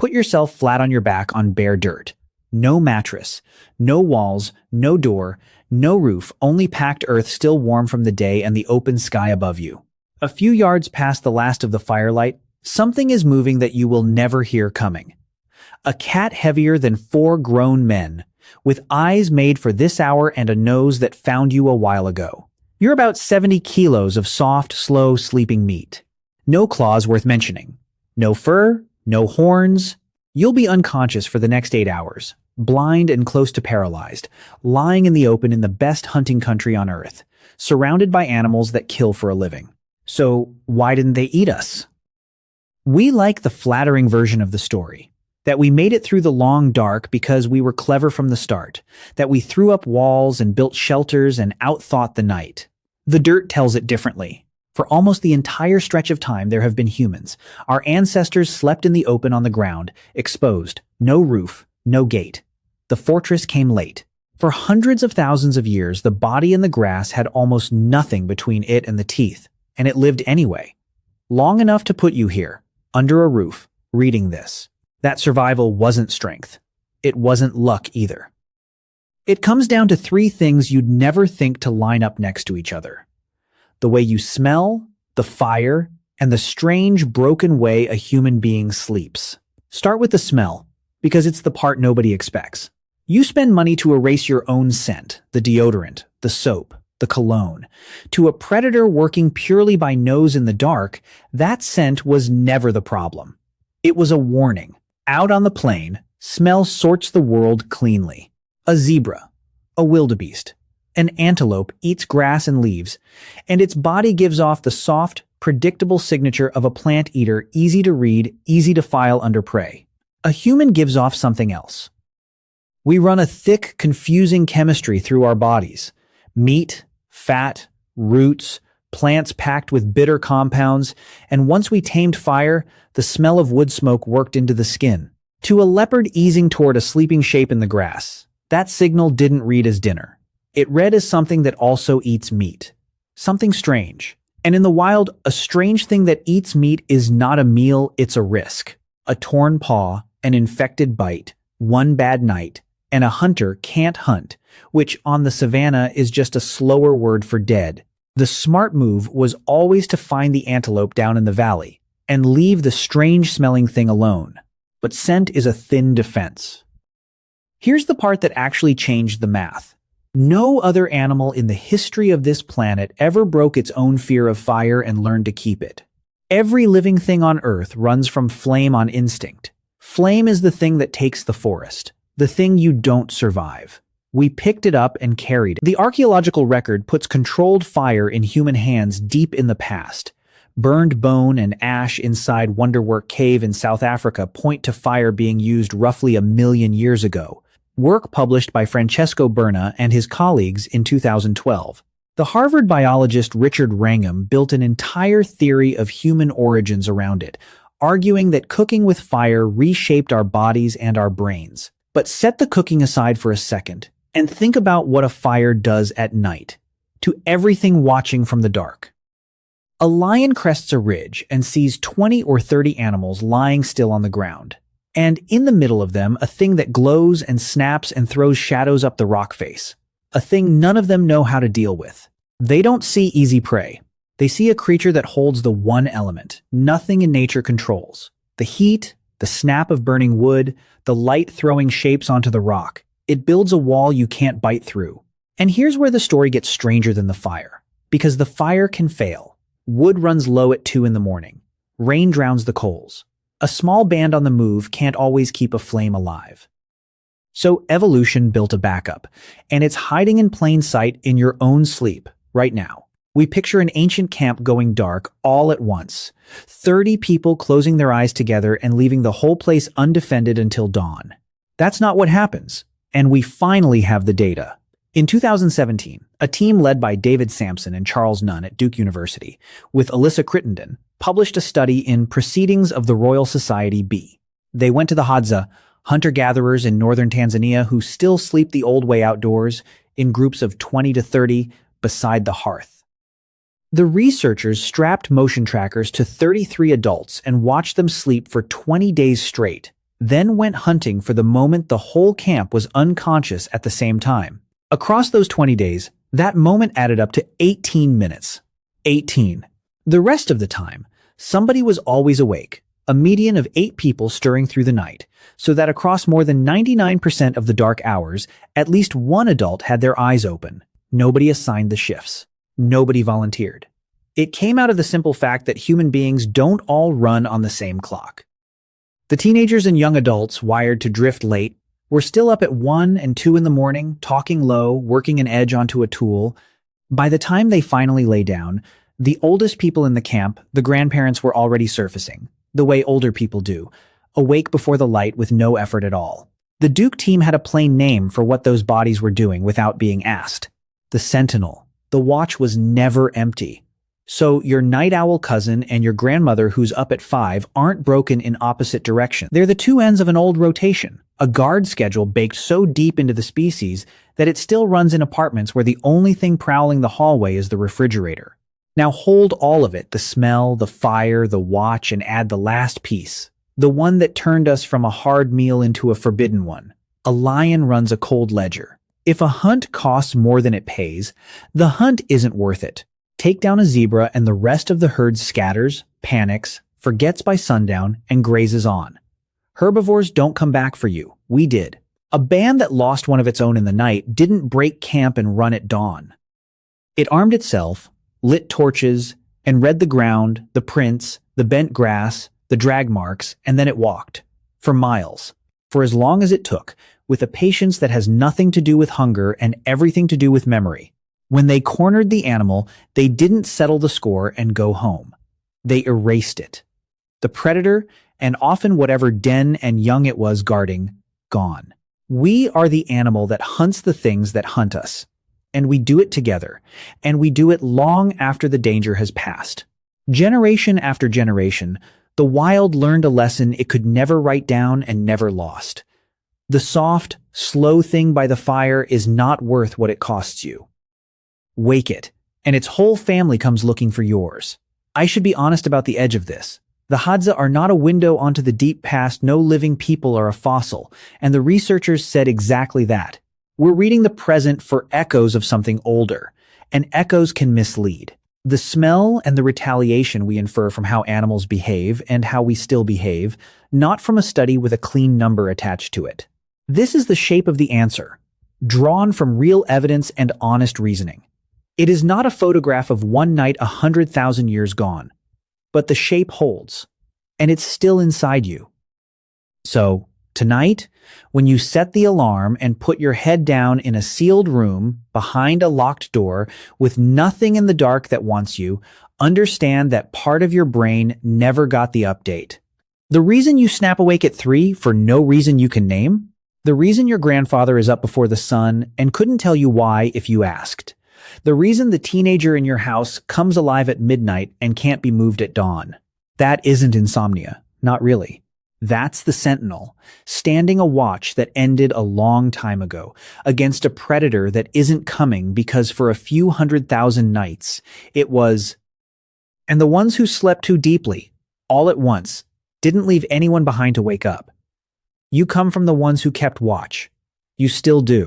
Put yourself flat on your back on bare dirt. No mattress, no walls, no door, no roof, only packed earth still warm from the day and the open sky above you. A few yards past the last of the firelight, something is moving that you will never hear coming. A cat heavier than 4 grown men, with eyes made for this hour and a nose that found you a while ago. You're about 70 kilos of soft, slow, sleeping meat. No claws worth mentioning. No fur, no horns. You'll be unconscious for the next 8 hours, blind and close to paralyzed, lying in the open in the best hunting country on Earth, surrounded by animals that kill for a living. So why didn't they eat us? We like the flattering version of the story, that we made it through the long dark because we were clever from the start, that we threw up walls and built shelters and outthought the night. The dirt tells it differently. For almost the entire stretch of time there have been humans. Our ancestors slept in the open on the ground, exposed, no roof, no gate. The fortress came late. For hundreds of thousands of years, the body in the grass had almost nothing between it and the teeth, and it lived anyway. Long enough to put you here, under a roof, reading this. That survival wasn't strength. It wasn't luck either. It comes down to 3 things you'd never think to line up next to each other. The way you smell, the fire, and the strange, broken way a human being sleeps. Start with the smell, because it's the part nobody expects. You spend money to erase your own scent, the deodorant, the soap, the cologne. To a predator working purely by nose in the dark, that scent was never the problem. It was a warning. Out on the plain, smell sorts the world cleanly. A zebra, a wildebeest, an antelope eats grass and leaves, and its body gives off the soft, predictable signature of a plant eater, easy to read, easy to file under prey. A human gives off something else. We run a thick, confusing chemistry through our bodies. Meat, fat, roots, plants packed with bitter compounds, and once we tamed fire, the smell of wood smoke worked into the skin. To a leopard easing toward a sleeping shape in the grass, that signal didn't read as dinner. It read as something that also eats meat. Something strange. And in the wild, a strange thing that eats meat is not a meal, it's a risk. A torn paw, an infected bite, one bad night, and a hunter can't hunt, which on the savannah is just a slower word for dead. The smart move was always to find the antelope down in the valley and leave the strange-smelling thing alone. But scent is a thin defense. Here's the part that actually changed the math. No other animal in the history of this planet ever broke its own fear of fire and learned to keep it. Every living thing on Earth runs from flame on instinct. Flame is the thing that takes the forest, the thing you don't survive. We picked it up and carried it. The archaeological record puts controlled fire in human hands deep in the past. Burned bone and ash inside Wonderwerk Cave in South Africa point to fire being used roughly 1 million years ago. Work published by Francesco Berna and his colleagues in 2012. The Harvard biologist Richard Wrangham built an entire theory of human origins around it, arguing that cooking with fire reshaped our bodies and our brains. But set the cooking aside for a second, and think about what a fire does at night, to everything watching from the dark. A lion crests a ridge and sees 20 or 30 animals lying still on the ground. And in the middle of them, a thing that glows and snaps and throws shadows up the rock face. A thing none of them know how to deal with. They don't see easy prey. They see a creature that holds the one element nothing in nature controls. The heat, the snap of burning wood, the light throwing shapes onto the rock. It builds a wall you can't bite through. And here's where the story gets stranger than the fire. Because the fire can fail. Wood runs low at 2 a.m. Rain drowns the coals. A small band on the move can't always keep a flame alive. So evolution built a backup, and it's hiding in plain sight in your own sleep right now. We picture an ancient camp going dark all at once. 30 people closing their eyes together and leaving the whole place undefended until dawn. That's not what happens, and we finally have the data. In 2017, a team led by David Sampson and Charles Nunn at Duke University, with Alyssa Crittenden, published a study in Proceedings of the Royal Society B. They went to the Hadza, hunter-gatherers in northern Tanzania who still sleep the old way outdoors, in groups of 20 to 30, beside the hearth. The researchers strapped motion trackers to 33 adults and watched them sleep for 20 days straight, then went hunting for the moment the whole camp was unconscious at the same time. Across those 20 days, that moment added up to 18 minutes. 18. The rest of the time, somebody was always awake, a median of 8 people stirring through the night, so that across more than 99% of the dark hours, at least one adult had their eyes open. Nobody assigned the shifts. Nobody volunteered. It came out of the simple fact that human beings don't all run on the same clock. The teenagers and young adults, wired to drift late, were still up at 1 and 2 in the morning, talking low, working an edge onto a tool. By the time they finally lay down, the oldest people in the camp, the grandparents, were already surfacing, the way older people do, awake before the light with no effort at all. The Duke team had a plain name for what those bodies were doing without being asked. The Sentinel. The watch was never empty. So your night owl cousin and your grandmother who's up at 5 aren't broken in opposite directions. They're the two ends of an old rotation, a guard schedule baked so deep into the species that it still runs in apartments where the only thing prowling the hallway is the refrigerator. Now hold all of it, the smell, the fire, the watch, and add the last piece, the one that turned us from a hard meal into a forbidden one. A lion runs a cold ledger. If a hunt costs more than it pays, the hunt isn't worth it. Take down a zebra and the rest of the herd scatters, panics, forgets by sundown, and grazes on. Herbivores don't come back for you. We did. A band that lost one of its own in the night didn't break camp and run at dawn. It armed itself, lit torches, and read the ground, the prints, the bent grass, the drag marks, and then it walked. For miles. For as long as it took, with a patience that has nothing to do with hunger and everything to do with memory. When they cornered the animal, they didn't settle the score and go home. They erased it. The predator, and often whatever den and young it was guarding, gone. We are the animal that hunts the things that hunt us. And we do it together. And we do it long after the danger has passed. Generation after generation, the wild learned a lesson it could never write down and never lost. The soft, slow thing by the fire is not worth what it costs you. Wake it, and its whole family comes looking for yours. I should be honest about the edge of this. The Hadza are not a window onto the deep past. No living people are a fossil, and the researchers said exactly that. We're reading the present for echoes of something older, and echoes can mislead. The smell and the retaliation we infer from how animals behave and how we still behave, not from a study with a clean number attached to it. This is the shape of the answer, drawn from real evidence and honest reasoning. It is not a photograph of one night 100,000 years gone, but the shape holds, and it's still inside you. So, tonight, when you set the alarm and put your head down in a sealed room behind a locked door with nothing in the dark that wants you, understand that part of your brain never got the update. The reason you snap awake at 3 for no reason you can name? The reason your grandfather is up before the sun and couldn't tell you why if you asked. The reason the teenager in your house comes alive at midnight and can't be moved at dawn. That isn't insomnia. Not really. That's the sentinel, standing a watch that ended a long time ago, against a predator that isn't coming because for a few 100,000 nights, it was... And the ones who slept too deeply, all at once, didn't leave anyone behind to wake up. You come from the ones who kept watch. You still do.